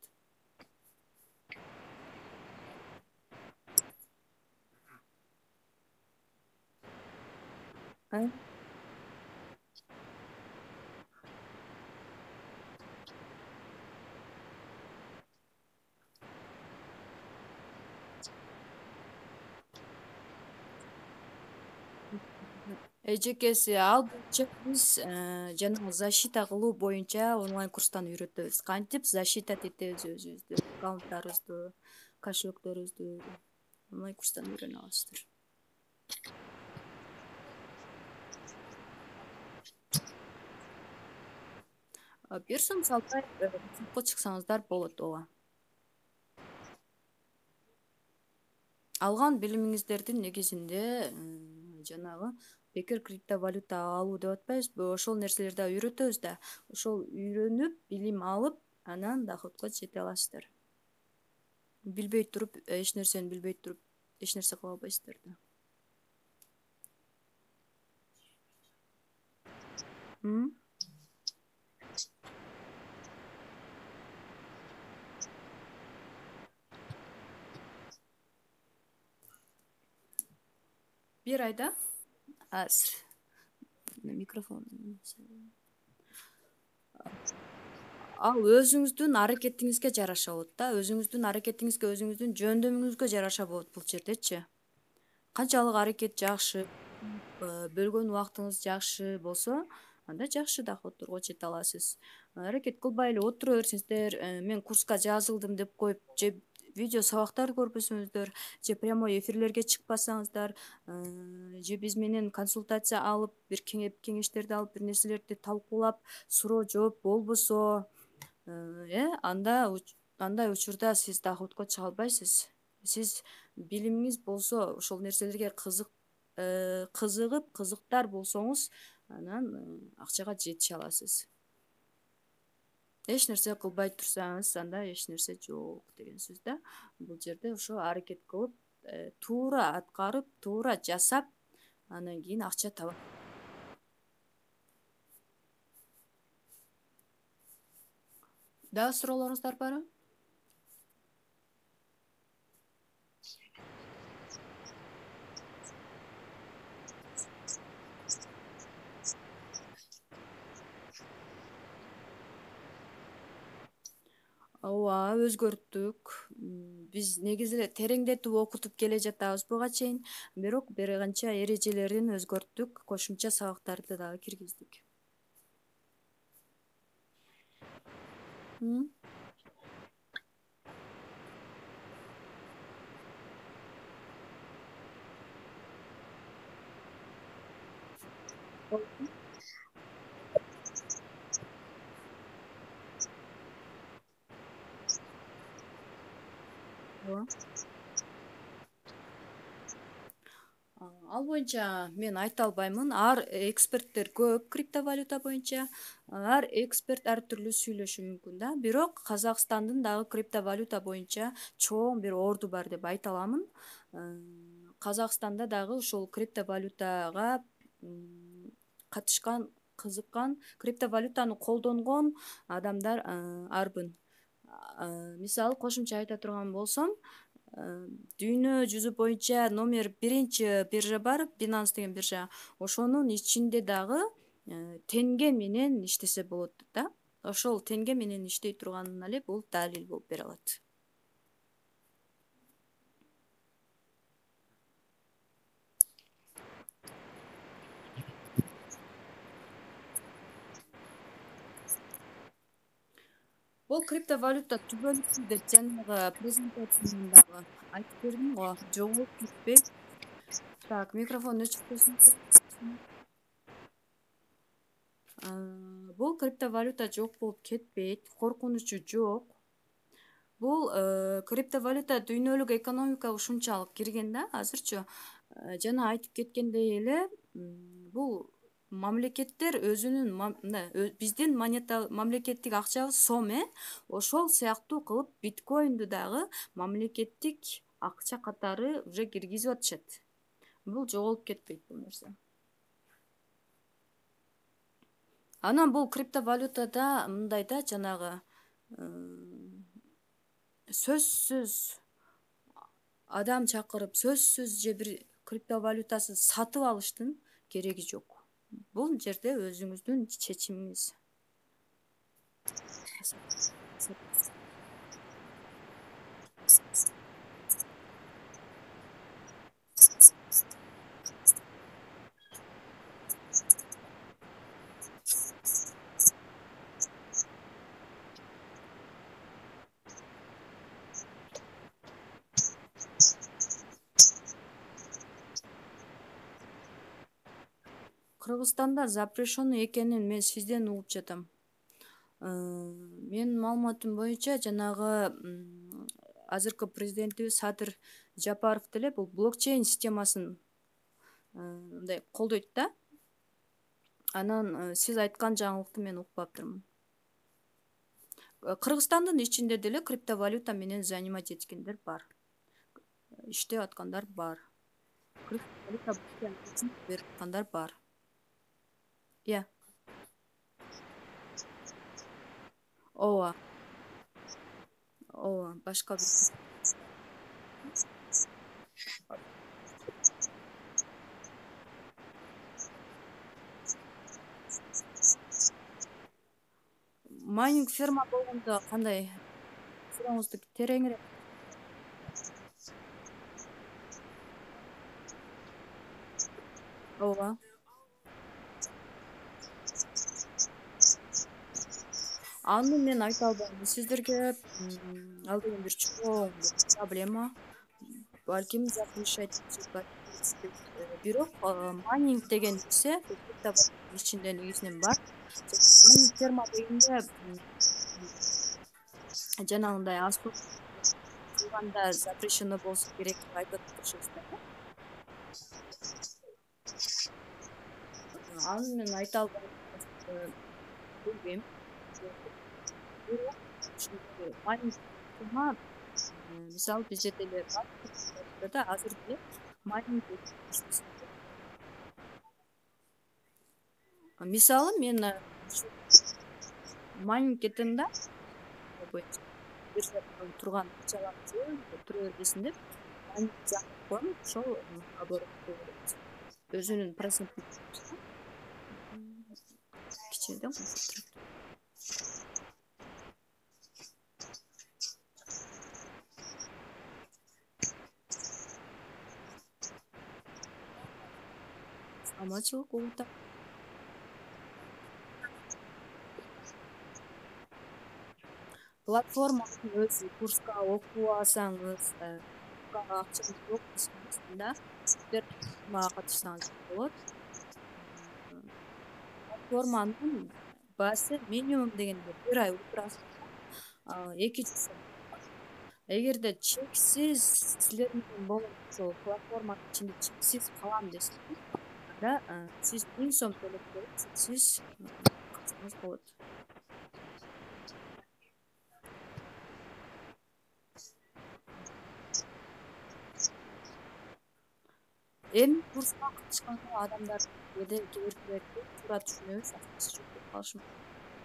S1: Эжекеси, ал боюнча биз жанагы защита кылуу боюнча онлайн курстан үйрөтөбүз. Кантип защитать этебиз өзүбүздү, аккаунттарыбызды, кошелектерибизди онлайн курстан үйрөнө аласыздар. Бир сом салбай сыртка чыксаңыздар болот ооба. Алган билимиңиздердин негизинде жанагы бекер криптовалюта алуу деп атпайбызбы? Ошол нерселерди да үйрөтөбүз да. Ошол үйрөнүп, билим алып, анан доходко жете аласыздар. Билбей туруп, эч нерсени билбей туруп, эч нерсе кыла албайсыздар да. М? Бир айда азыр микрофон ал өзүңүздүн аракетиңизге жараша болот да. Өзүңүздүн аракетиңизге, өзүңүздүн жөндөмүңүзгө жараша болот бул жердечи. Канчалык аракет жакшы, бөлгөн убактыңыз жакшы болсо, анда жакшы доходторго жете аласыз. Аракет кылбай эле отура берсеңиздер, мен курска жазылдым деп коюп, же видео сабактарды көрбөсөңүздөр, же прямой эфирлерге чыкпасаңыздар, же биз менен консультация алып, бир кеңештерди алып, бир нерселерди талкуулап, суроо жооп болбосо, андай учурда сиз доходко чыга албайсыз. Сиз билимиңиз болсо, ошол нерселерге кызыгып, кызыктар болсоңуз, анан акчага жетише аласыз. Эч нерсе кылбай турсаңыз, анда эч нерсе жок деген сөз да. Бул жерде ошо аракет кылып, туура аткарып, туура жасап, анан кийин акча табат. Дагы суроолоруңуздар барбы? Ооба, өзгөрттүк. Биз негизи эле тереңдетип окутуп келе жатабыз буга чейин, бирок бир канча эрежелерин өзгөрттүк, кошумча сабактарды дагы киргиздик. Ооба. Ал боюнча мен айта албаймын. Эксперттер көп криптовалюта боюнча. Ар эксперт ар түрдүү сүйлөшүшү мүмкүн да. Бирок Казакстандын дагы криптовалюта боюнча чоң бир орду бар деп айта аламын. Казакстанда дагы ушул криптовалютага катышкан, кызыккан, криптовалютаны колдонгон адамдар арбын. Мисалы кошумча айта турган болсом, дүйнө жүзү боюнча номер биринчи биржа бар, Binance деген биржа. Ошонун ичинде дагы тенге менен иштесе болот да. Ошол тенге менен иштей турганына эле бул далил болуп бере алат. Бул криптовалюта түбөлүксүз деп жанагы презентациядан дагы айтып бердим го. Жоголуп кетпей. Так, микрофон өчүп койсоңуз. Бул криптовалюта жок болуп кетпейт, коркунучу жок. Бул криптовалюта дүйнөлүк экономикага ушунчалык кирген да азырчы. Жана айтып кеткендей эле, бул мамлекеттер өзүнүн биздин мамлекеттик акчабыз сом, ошол сыяктуу кылып биткоинду дагы мамлекеттик акча катары уже киргизип атышат. Бул жоголуп кетпейт бул нерсе. Анан бул криптовалютада мындай да, жанагы сөзсүз адам чакырып, сөзсүз же бир криптовалютасын сатып алыштын кереги жок. Бул жерде өзүңүздүн чечимиңиз. Кыргызстанда запрещенный экенин мен сизден угуп жатам. Менин маалыматым боюнча жанагы азыркы президентибиз Садыр Жапаров деле бул блокчейн системасын мындай колдойт да. Анан сиз айткан жаңылыкты мен укпаптырмын. Кыргызстандын ичинде деле криптовалюта менен занимать эткендер бар. Иштеп аткандар бар. Криптовалюта берип аткандар бар. Иә. Ооба. Ооба, башка майнинг ферма болгондо кандай? Сурооңузду тереңирээк. Ооба. Аны мен айта албайм. Сиздерге ал деген бир чоң проблема. Балким запрещать бирок майнинг деген нерсе криптовалютанын ичинде негизинен бар. Майнинг ферма дегенде жанагындай аспык кылганда запрещено болсо керек деп айтып атышыбызда. Аны мен айта албайм. Билбейм. Майнинг ферма мисалы бизде деле бар да, азыр деле майнинг. Мисалы мен майнинг кетем да, бир жактан турган акчаларымды тура бербесин деп майнинг жаңылып коем, ошол оборот берет. Өзүнүн процентин кичинеден кошуп турат. Саламатчылык Улута. Платформанын өзү курска окуп алсаңыз, акчаңыз жок десеңиз да, сиздер мага катышсаңыз болот. Платформанын баасы минимум дегенде 1 ай отурасыз, 200 сом. Эгерде чексиз силер менен болот, ошол платформанын ичинде чексиз калам десеңиз, анда сиз 1000 сом төлөп берип, чексиз калсаңыз болот. Эми курска катышканда адамдар кээде кээ туура түшүнөбүз, акчасы жок деп калышы мүмкүн.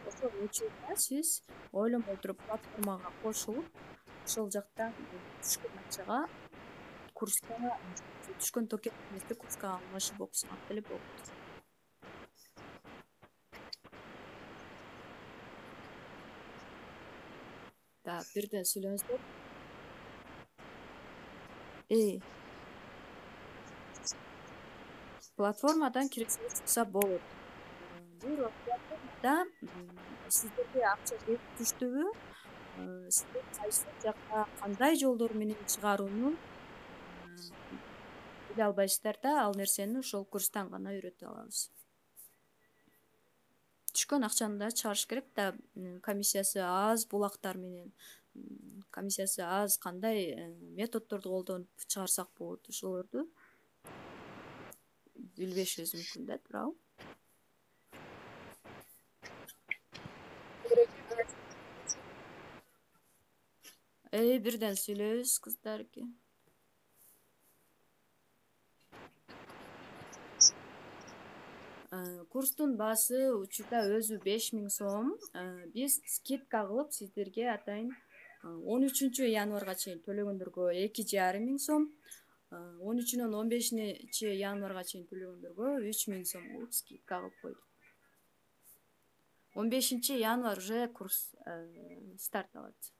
S1: Ошол учурда сиз ойлонбой туруп платформага кошулуп, ошол жактан түшкөн акчага курска түшкөн токен менен курскага алмашып окусаңыз деле болот. Да, бирден сүйлөңүздөр. Платформадан кирсеңиз чыкса болот. Бир платформада сиздерге акча келип түштүбү? Сиздер кайсы жакка кандай жолдор менен чыгарууну биле албайсыздар да, ал нерсени ошол курстан гана үйрөтө алабыз. Түшкөн акчаны да чыгарыш керек да, комиссиясы аз булактар менен, комиссиясы аз кандай методдорду колдонуп чыгарсак болот, ошолорду билбешибиз мүмкүн да, туурабы? Бирден сүйлөйбүз кыздарки. Курстун баасы учурда өзү 5000 сом. Биз скидка кылып сиздерге атайын 13 январга чейин төлөгөндөргө 2500 сом, 13-нөн 15 январга чейин төлөгөндөргө 3000 сом кылып скидка кылып койдук. 15 январь уже курс старт алат.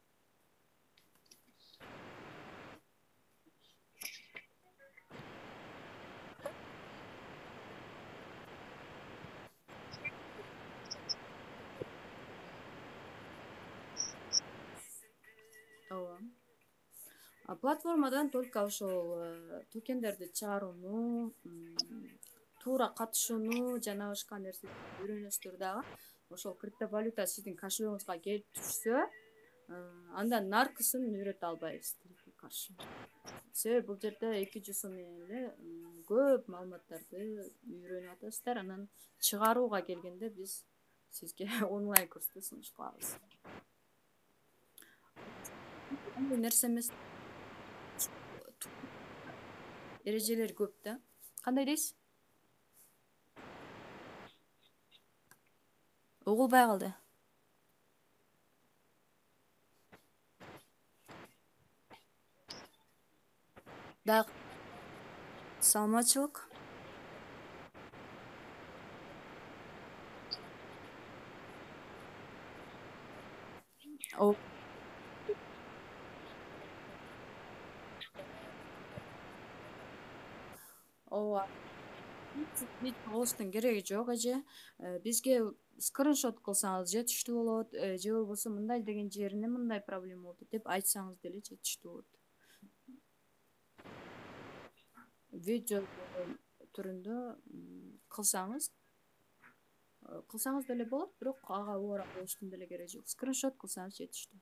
S1: Платформадан только ошол токендерди чыгарууну, туура катышууну жана башка нерселерди үйрөнөсүздөр дагы. ошол криптовалюта сиздин кошелегиңизга келип түшсө, анда наркысын үйрөтө албайбыз тилге каршы. Себеби бул жерде 200 сом менен эле көп маалыматтарды үйрөнүп атасыздар. Анан чыгарууга келгенде биз сизге онлайн курсту сунуш кылабыз. Андай нерсе эмес, эрежелери көп да. Кандай дейсиз? Угулбай калды. Дагы саламатчылык. Ооба. Видео кылыштын кереги жок эже. Бизге скриншот кылсаңыз жетиштүү болот, же болбосо мындай деген жерине мындай проблема болду деп айтсаңыз деле жетиштүү болот. Видео түрүндө кылсаңыз деле болот, бирок ага убара болуштун деле кереги жок. Скриншот кылсаңыз жетиштүү.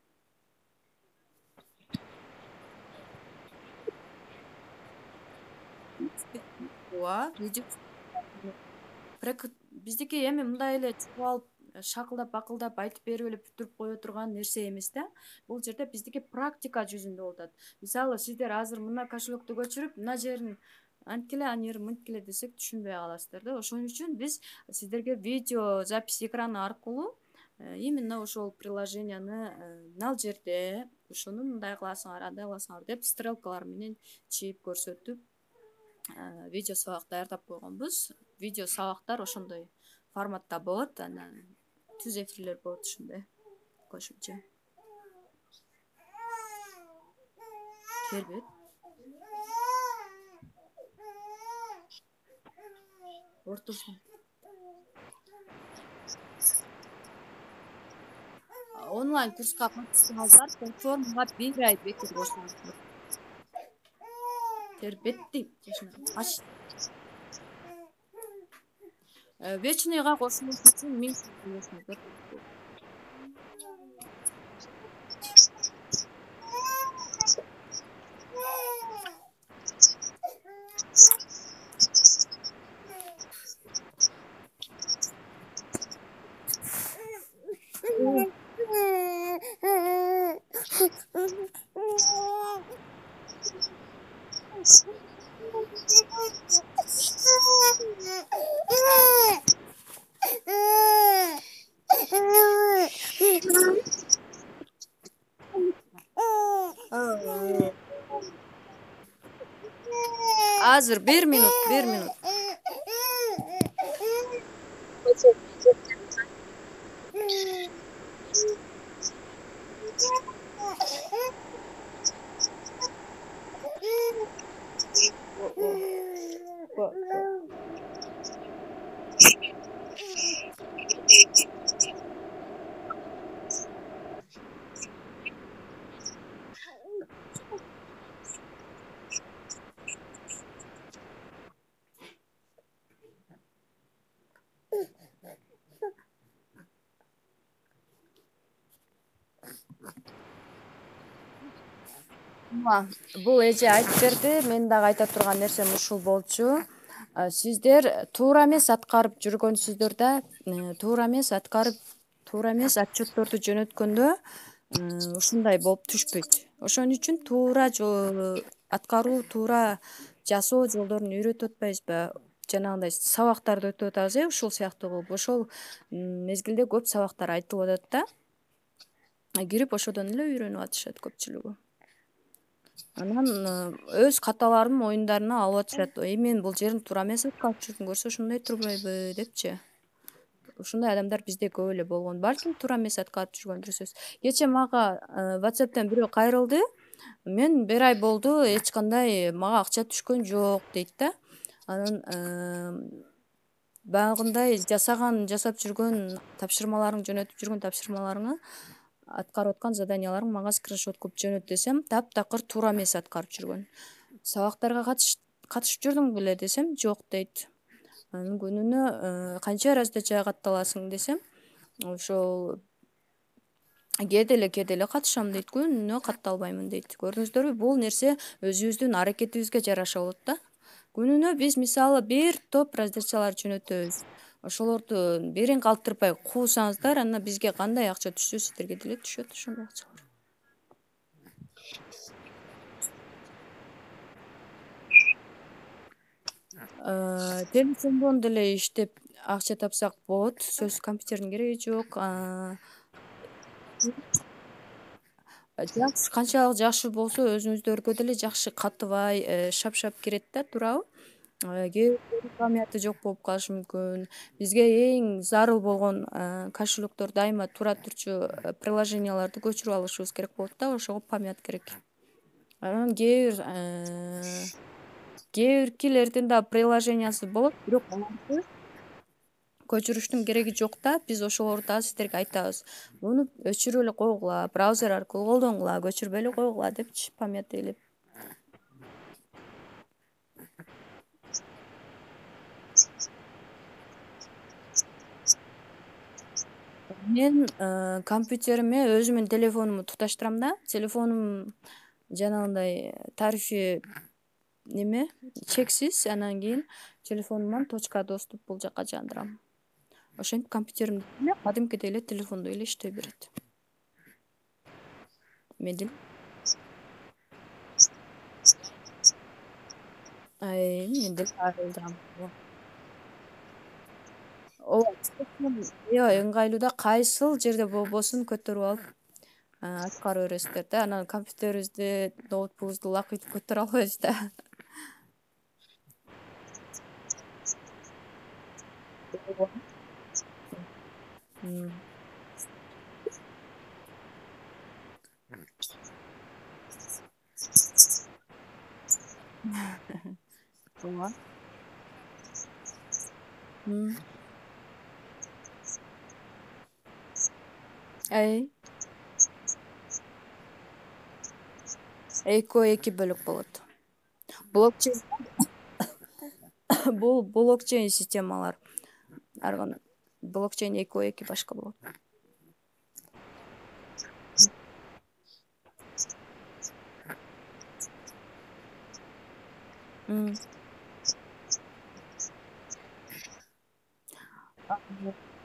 S1: Ооба, видео биздики эми мындай эле чугуп алып шакылдап бакылдап айтып берип эле бүтүрүп кое турган нерсе эмес да. Бул жерде биздики практика жүзүндө болуп атат. Мисалы сиздер азыр мына кошелекту көчүрүп, мына жерин анткиле аны жерин мынткиле десек түшүнбөй каласыздар да. Ошон үчүн биз сиздерге видео запись экраны аркылуу именно ошол приложенияны мына жерде ушуну мындай кыласыңар, андай кыласыңар деп стрелкалар менен чийип көрсөтүп видео сабак даярдап койгонбуз. Видео сабактар ошондой форматта болот, анан түз эфирлер болот ушундай кошумча. Келбейт. Ортосун. Онлайн курска катышсаңыздар, платформага 1 ай бекер кошуласыздар. Тербетти. Аш. Вечныйга кошулуш үчүн 1000 сом төлөсөңүздөр. Азыр 1 минут, 1 минут. Бул эже айтып берди, мен дагы айта турган нерсем ушул болчу. Сиздер туура эмес аткарып жүргөнсүздөр да, туура эмес отчетторду жөнөткөндө ушундай болуп түшпөйт. Ошон үчүн туура аткаруу, туура жасоо жолдорун үйрөтүп атпайбызбы? Жанагындай сабактарды өтүп атабыз, ушул сыяктуу кылып. Ошол мезгилде көп сабактар айтылып атат да. Кирип ошодон эле үйрөнүп атышат көпчүлүгү. Анан өз каталарын моюндарына алып атышат. Мен бул жерин туура эмес аткарып жүрдүм, көрсө ушундай турбайбы депчи. Ушундай адамдар бизде көп эле болгон. Балким туура эмес аткарып жүргөндүрсүз. Кечээ мага WhatsApp'тан бирөө кайрылды. Мен 1 ай болду, эч кандай мага акча түшкөн жок дейт да. Анан баягындай жасап жүргөн тапшырмаларың, жөнөтүп жүргөн тапшырмаларыңы, аткарып аткан заданияларың мага скриншот кылып жөнөт десем, таптакыр туура эмес аткарып жүргөн. Сабактарга катышып жүрдүң беле десем, жок дейт. Анан күнүнө канча раздача катталасың десем, ошол кээде эле катышам дейт, күнүнө катталбаймын дейт. Көрдүңүздөрбү, бул нерсе өзүбүздүн аракетибизге жараша болот да. Күнүнө биз мисалы бир топ раздачалар жөнөтөбүз. Ошолорду бирин калтырбай куусаңыздар, анан бизге кандай акча түшсө, сиздерге деле түшөт ошондой акчалар. Телефондон деле иштеп акча тапсак болот. Сөзсүз компьютердин кереги жок. Канчалык жакшы болсо өзүңүздөргө деле жакшы катыбай, шапшап кирет да, туурабы? Кээ бирөөнүн памяти жок болуп калышы мүмкүн. Бизге эң зарыл болгон кошелектор дайыма туура турчу приложенияларды көчүрүп алышыбыз керек болот да, ошого память керек. Анан кээ биркилердин да приложениясы болот, бирок аларды көчүрүштүн кереги жок да. Биз ошолорду дагы сиздерге айтабыз. Муну өчүрүп эле койгула, браузер аркылуу колдонгула, көчүрбөй эле койгула депчи, память ээлеп. Мен компьютериме өзүмдүн телефонумду туташтырам да. Телефонум жанагындай тарифи неме чексиз. Анан кийин телефонуман точка доступ бул жака жаандырам. Ошентип компьютерим деле кадимкидей эле телефондой эле иштей берет. Мен деле мен деле арылдырам. Ооба, ыңгайлуу да, кайсыл жерде болбосун көтөрүп алып аткара бересиздер да. Анан компьютерибизди, ноутбугубузду лак этип көтөрө албайбыз да. М. Ооба. М. Экөө эки бөлүк болот. Блокчейн бул блокчейн системалар. Арган блокчейн экөө эки башка болот.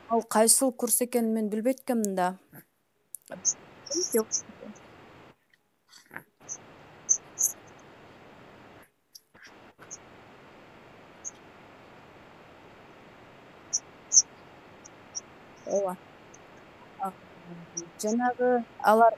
S1: Ал кайсыл курс экенин мен билбейт экенмин да. Ооба. Жанагы алар